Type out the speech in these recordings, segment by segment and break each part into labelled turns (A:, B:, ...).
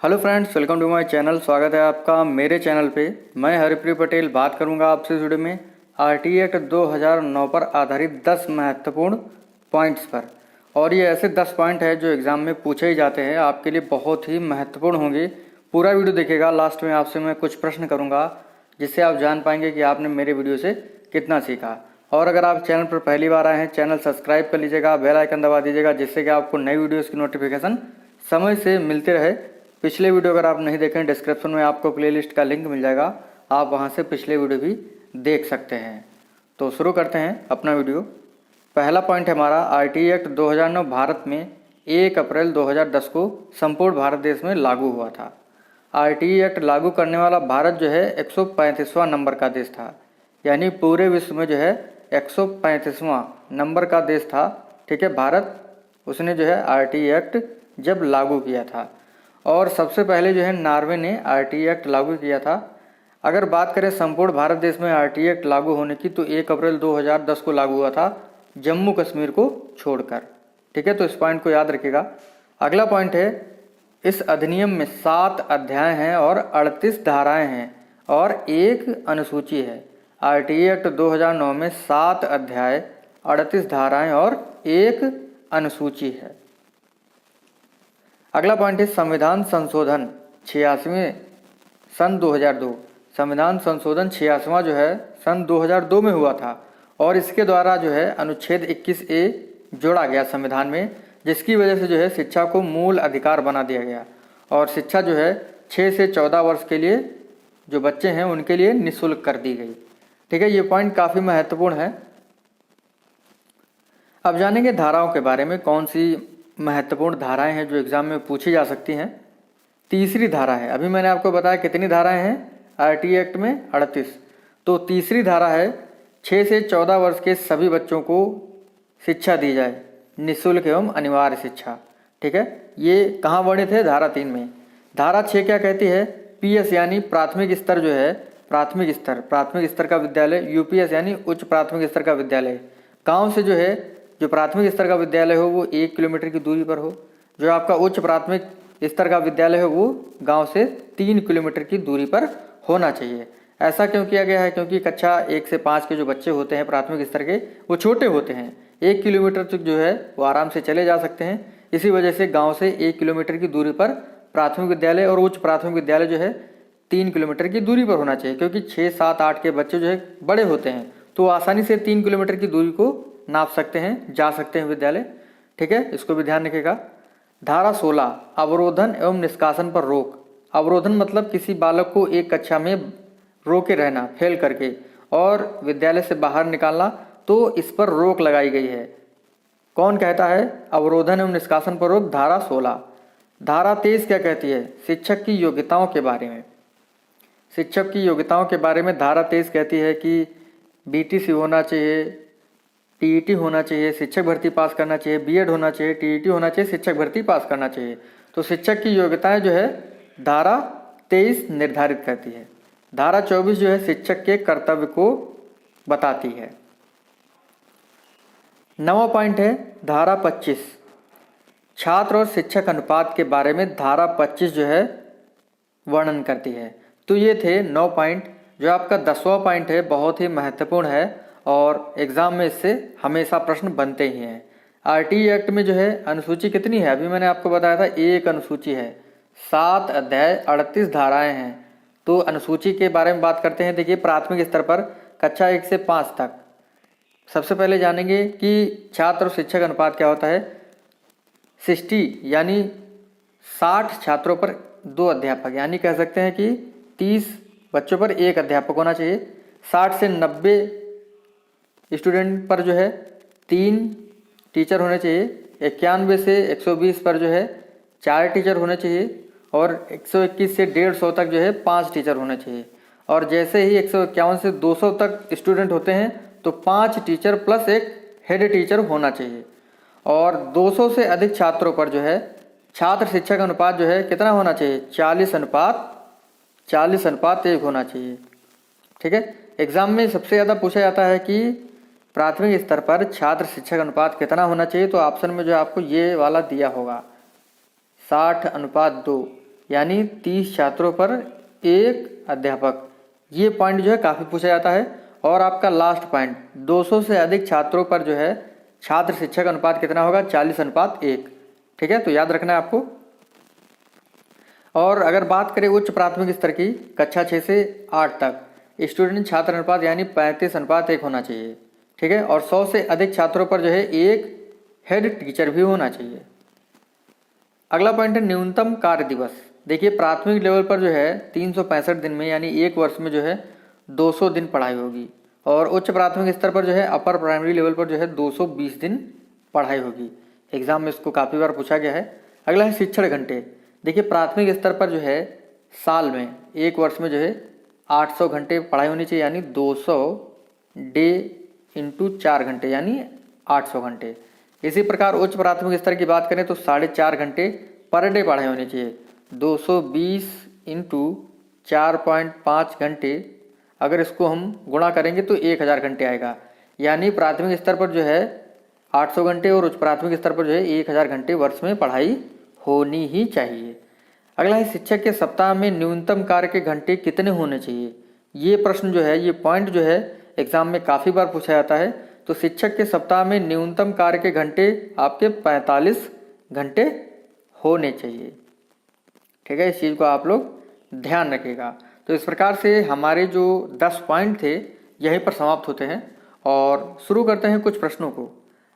A: Hello friends, welcome to my channel. स्वागत है आपका मेरे चैनल पे। मैं हरिप्रिय पटेल बात करूंगा आपसे इस वीडियो में आरटीई एक्ट 2009 पर आधारित 10 महत्वपूर्ण पॉइंट्स पर। और ये ऐसे 10 पॉइंट है जो एग्ज़ाम में पूछे ही जाते हैं, आपके लिए बहुत ही महत्वपूर्ण होंगे। पूरा वीडियो देखिएगा। लास्ट में आपसे मैं कुछ प्रश्न करूँगा जिससे आप जान पाएंगे कि आपने मेरे वीडियो से कितना सीखा। और अगर आप चैनल पर पहली बार आए हैं, चैनल सब्सक्राइब कर लीजिएगा, बेल आइकन दबा दीजिएगा, जिससे कि आपको नई वीडियोज़ की नोटिफिकेशन समय से मिलते रहे। पिछले वीडियो अगर आप नहीं देखें, डिस्क्रिप्शन में आपको प्लेलिस्ट का लिंक मिल जाएगा, आप वहां से पिछले वीडियो भी देख सकते हैं। तो शुरू करते हैं अपना वीडियो। पहला पॉइंट है हमारा, आरटीई एक्ट 2009 भारत में 1 अप्रैल 2010 को संपूर्ण भारत देश में लागू हुआ था। आरटीई एक्ट लागू करने वाला भारत जो है 135वां नंबर का देश था, यानी पूरे विश्व में जो है 135वां नंबर का देश था। ठीक है, भारत उसने जो है आरटीई एक्ट जब लागू किया था। और सबसे पहले जो है नॉर्वे ने आरटीई एक्ट लागू किया था। अगर बात करें संपूर्ण भारत देश में आरटीई एक्ट लागू होने की, तो 1 अप्रैल 2010 को लागू हुआ था, जम्मू कश्मीर को छोड़कर। ठीक है, तो इस पॉइंट को याद रखिएगा। अगला पॉइंट है, इस अधिनियम में 7 अध्याय हैं और 38 धाराएं हैं और 1 अनुसूची है। आरटीई एक्ट 2009 में 7 अध्याय, 38 धाराएं और 1 अनुसूची है। अगला पॉइंट है, संविधान संशोधन 86वें सन 2002। संविधान संशोधन 86वां जो है सन 2002 में हुआ था और इसके द्वारा जो है अनुच्छेद 21A जोड़ा गया संविधान में, जिसकी वजह से जो है शिक्षा को मूल अधिकार बना दिया गया और शिक्षा जो है 6 से 14 वर्ष के लिए जो बच्चे हैं उनके लिए निःशुल्क कर दी गई। ठीक है, ये पॉइंट काफ़ी महत्वपूर्ण है। अब जानेंगे धाराओं के बारे में, कौन सी महत्वपूर्ण धाराएं हैं जो एग्जाम में पूछी जा सकती हैं। तीसरी धारा है, अभी मैंने आपको बताया कितनी धाराएं हैं आरटीई एक्ट में, 38। तो तीसरी धारा है, 6 से 14 वर्ष के सभी बच्चों को शिक्षा दी जाए, निःशुल्क एवं अनिवार्य शिक्षा। ठीक है, ये कहाँ वर्णित है? धारा 3 में। धारा 6 क्या कहती है? पीएस यानी प्राथमिक स्तर जो है, प्राथमिक स्तर का विद्यालय, यूपीएस यानी उच्च प्राथमिक स्तर का विद्यालय, गाँव से जो है जो प्राथमिक स्तर का विद्यालय हो वो 1 किलोमीटर की दूरी पर हो। जो आपका उच्च प्राथमिक स्तर का विद्यालय हो वो गांव से 3 किलोमीटर की दूरी पर होना चाहिए। ऐसा क्यों किया गया है? क्योंकि कक्षा 1 से 5 के जो बच्चे होते हैं प्राथमिक स्तर के, वो छोटे होते हैं, 1 किलोमीटर तक जो है वो आराम से चले जा सकते हैं। इसी वजह से गाँव से 1 किलोमीटर की दूरी पर प्राथमिक विद्यालय और उच्च प्राथमिक विद्यालय जो है 3 किलोमीटर की दूरी पर होना चाहिए। क्योंकि 6, 7, 8 के बच्चे जो है बड़े होते हैं, तो आसानी से 3 किलोमीटर की दूरी को नाप सकते हैं, जा सकते हैं विद्यालय। ठीक है, इसको भी ध्यान रखिएगा। धारा 16, अवरोधन एवं निष्कासन पर रोक। अवरोधन मतलब किसी बालक को एक कक्षा में रोके रहना, फेल करके, और विद्यालय से बाहर निकालना, तो इस पर रोक लगाई गई है। कौन कहता है? अवरोधन एवं निष्कासन पर रोक, धारा 16। धारा 23 क्या कहती है? शिक्षक की योग्यताओं के बारे में। शिक्षक की योग्यताओं के बारे में धारा 23 कहती है कि बीटीसी होना चाहिए, टीईटी होना चाहिए, शिक्षक भर्ती पास करना चाहिए, बीएड होना चाहिए, टीईटी होना चाहिए, शिक्षक भर्ती पास करना चाहिए। तो शिक्षक की योग्यताएं जो है धारा 23 निर्धारित करती है। धारा 24 जो है शिक्षक के कर्तव्य को बताती है। 9वां पॉइंट है धारा 25, छात्र और शिक्षक अनुपात के बारे में धारा 25 जो है वर्णन करती है। तो ये थे 9 पॉइंट। जो आपका 10वां पॉइंट है बहुत ही महत्वपूर्ण है और एग्जाम में इससे हमेशा प्रश्न बनते ही हैं। आरटीई एक्ट में जो है अनुसूची कितनी है? अभी मैंने आपको बताया था 1 अनुसूची है, 7 अध्याय, 38 धाराएं हैं। तो अनुसूची के बारे में बात करते हैं। देखिए, प्राथमिक स्तर पर कक्षा 1 से 5 तक सबसे पहले जानेंगे कि छात्र और शिक्षक अनुपात क्या होता है। 60 यानी 60 छात्रों पर 2 अध्यापक, यानी कह सकते हैं कि 30 बच्चों पर 1 अध्यापक होना चाहिए। 60 से 90 स्टूडेंट पर जो है 3 टीचर होने चाहिए। 91 से 120 पर जो है 4 टीचर होने चाहिए और 121 से 150 तक जो है 5 टीचर होने चाहिए। और जैसे ही 151 से 200 तक स्टूडेंट होते हैं तो 5 टीचर प्लस 1 हेड टीचर होना चाहिए। और 200 से अधिक छात्रों पर जो है छात्र शिक्षक अनुपात जो है कितना होना चाहिए? 40:1 होना चाहिए। ठीक है, एग्जाम में सबसे ज़्यादा पूछा जाता है कि प्राथमिक स्तर पर छात्र शिक्षक अनुपात कितना होना चाहिए। तो ऑप्शन में जो आपको ये वाला दिया होगा 60:2। यानी 30 छात्रों पर एक अध्यापक। ये पॉइंट जो है काफ़ी पूछा जाता है। और आपका लास्ट पॉइंट 200 से अधिक छात्रों पर जो है छात्र शिक्षक अनुपात कितना होगा, 40:1। ठीक है, तो याद रखना है आपको। और अगर बात करें उच्च प्राथमिक स्तर की कक्षा 6 से 8 तक, स्टूडेंट छात्र अनुपात यानी 35:1 होना चाहिए। ठीक है, और 100 से अधिक छात्रों पर जो है एक हेड टीचर भी होना चाहिए। अगला पॉइंट है न्यूनतम कार्य दिवस। देखिए प्राथमिक लेवल पर जो है 365 दिन में यानी एक वर्ष में जो है 200 दिन पढ़ाई होगी। और उच्च प्राथमिक स्तर पर जो है अपर प्राइमरी लेवल पर जो है 220 दिन पढ़ाई होगी। एग्जाम में इसको काफ़ी बार पूछा गया है। अगला है शिक्षण घंटे। देखिए प्राथमिक स्तर पर जो है साल में एक वर्ष में जो है 800 घंटे पढ़ाई होनी चाहिए, यानी 200 डे इंटू 4 घंटे यानी 800 घंटे। इसी प्रकार उच्च प्राथमिक स्तर की बात करें तो 4.5 घंटे पर डे पढ़ाई होनी चाहिए। 220 इंटू 4.5 घंटे, अगर इसको हम गुणा करेंगे तो 1000 घंटे आएगा। यानी प्राथमिक स्तर पर जो है 800 घंटे और उच्च प्राथमिक स्तर पर जो है 1000 घंटे वर्ष में पढ़ाई होनी ही चाहिए। अगला है शिक्षक के सप्ताह में न्यूनतम कार्य के घंटे कितने होने चाहिए। ये प्रश्न जो है, ये पॉइंट जो है एग्जाम में काफ़ी बार पूछा जाता है। तो शिक्षक के सप्ताह में न्यूनतम कार्य के घंटे आपके 45 घंटे होने चाहिए। ठीक है, इस चीज़ को आप लोग ध्यान रखिएगा। तो इस प्रकार से हमारे जो 10 पॉइंट थे यहीं पर समाप्त होते हैं और शुरू करते हैं कुछ प्रश्नों को।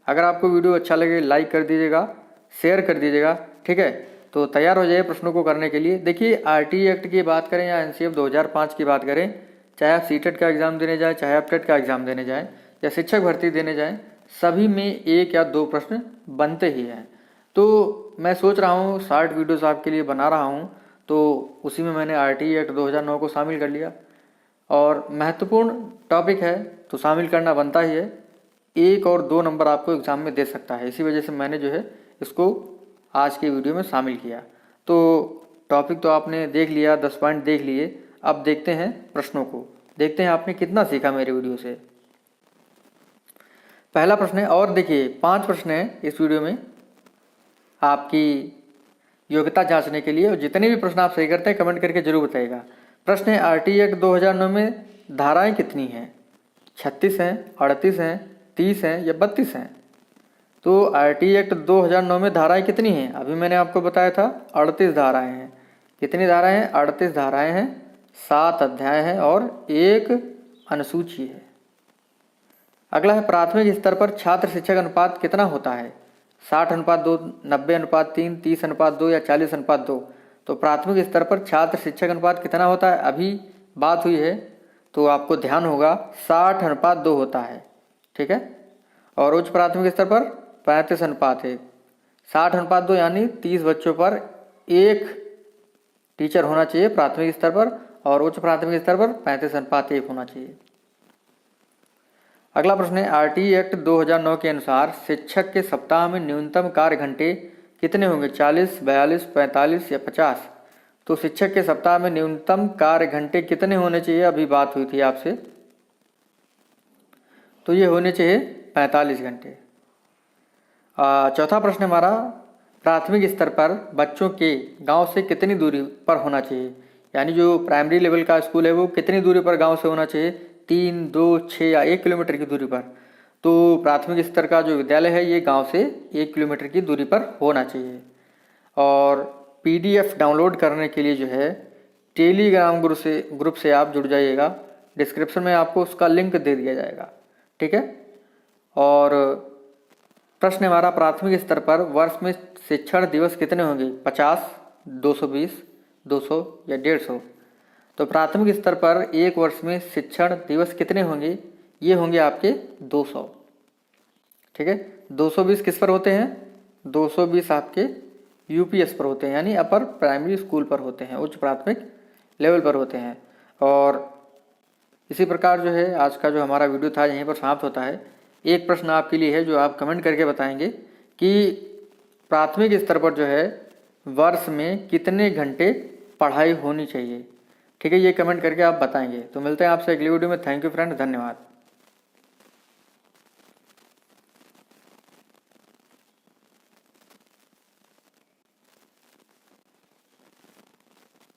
A: अगर आपको वीडियो अच्छा लगे लाइक कर दीजिएगा, शेयर कर दीजिएगा। ठीक है, तो तैयार हो जाइए प्रश्नों को करने के लिए। देखिए आरटीई एक्ट की बात करें या एनसीएफ 2005 की बात करें, चाहे आप सीटेट का एग्ज़ाम देने जाएँ, चाहे आप टेट का एग्ज़ाम देने जाएँ या शिक्षक भर्ती देने जाएँ, सभी में एक या दो प्रश्न बनते ही हैं। तो मैं सोच रहा हूँ शॉर्ट वीडियोस आपके लिए बना रहा हूँ, तो उसी में मैंने आरटीई एक्ट 2009 को शामिल कर लिया। और महत्वपूर्ण टॉपिक है तो शामिल करना बनता ही है। 1 और 2 नंबर आपको एग्ज़ाम में दे सकता है, इसी वजह से मैंने जो है इसको आज के वीडियो में शामिल किया। तो टॉपिक तो आपने देख लिया, 10 पॉइंट देख लिए। अब देखते हैं प्रश्नों को, देखते हैं आपने कितना सीखा मेरे वीडियो से। पहला प्रश्न है, और देखिए 5 प्रश्न हैं इस वीडियो में आपकी योग्यता जांचने के लिए, और जितने भी प्रश्न आप सही करते हैं कमेंट करके जरूर बताइएगा। प्रश्न है आरटीई एक्ट 2009 में धाराएं कितनी हैं, 36 हैं, 38 हैं, 30 हैं या 32 हैं। तो आरटीई एक्ट 2009 में धाराएं कितनी हैं, अभी मैंने आपको बताया था 38 धाराएं हैं। कितनी धाराएं हैं, 38 धाराएं हैं, 7 अध्याय हैं और 1 अनुसूची है। अगला है प्राथमिक स्तर पर छात्र शिक्षक अनुपात कितना होता है, 60:2, 90:3, 30:2 या 40:2। तो प्राथमिक स्तर पर छात्र शिक्षक अनुपात कितना होता है, अभी बात हुई है तो आपको ध्यान होगा 60:2 होता है। ठीक है, और उच्च प्राथमिक स्तर पर 35:1, 60:2 यानी 30 बच्चों पर एक टीचर होना चाहिए प्राथमिक स्तर पर, और उच्च प्राथमिक स्तर पर 35:1 होना चाहिए। अगला प्रश्न है आरटीई एक्ट 2009 के अनुसार शिक्षक के सप्ताह में न्यूनतम कार्य घंटे कितने होंगे, 40, 42, 45 या 50। तो शिक्षक के सप्ताह में न्यूनतम कार्य घंटे कितने होने चाहिए, अभी बात हुई थी आपसे, तो ये होने चाहिए 45 घंटे। चौथा प्रश्न हमारा प्राथमिक स्तर पर बच्चों के गांव से कितनी दूरी पर होना चाहिए, यानी जो प्राइमरी लेवल का स्कूल है वो कितनी दूरी पर गांव से होना चाहिए, 3, 2, 6 या 1 किलोमीटर की दूरी पर। तो प्राथमिक स्तर का जो विद्यालय है ये गांव से 1 किलोमीटर की दूरी पर होना चाहिए। और पीडीएफ डाउनलोड करने के लिए जो है टेलीग्राम ग्रुप से आप जुड़ जाइएगा, डिस्क्रिप्शन में आपको उसका लिंक दे दिया जाएगा। ठीक है, और प्रश्न हमारा प्राथमिक स्तर पर वर्ष में शिक्षण दिवस कितने होंगे, 50, 220, 200 या 150। तो प्राथमिक स्तर पर एक वर्ष में शिक्षण दिवस कितने होंगे, ये होंगे आपके 200। ठीक है, 220 किस पर होते हैं, 220 आपके यूपीएस पर होते हैं, यानी अपर प्राइमरी स्कूल पर होते हैं, उच्च प्राथमिक लेवल पर होते हैं। और इसी प्रकार जो है आज का जो हमारा वीडियो था यहीं पर समाप्त होता है। एक प्रश्न आपके लिए है जो आप कमेंट करके बताएंगे कि प्राथमिक स्तर पर जो है वर्ष में कितने घंटे पढ़ाई होनी चाहिए। ठीक है, ये कमेंट करके आप बताएंगे। तो मिलते हैं आपसे अगली वीडियो में। थैंक यू फ्रेंड, धन्यवाद।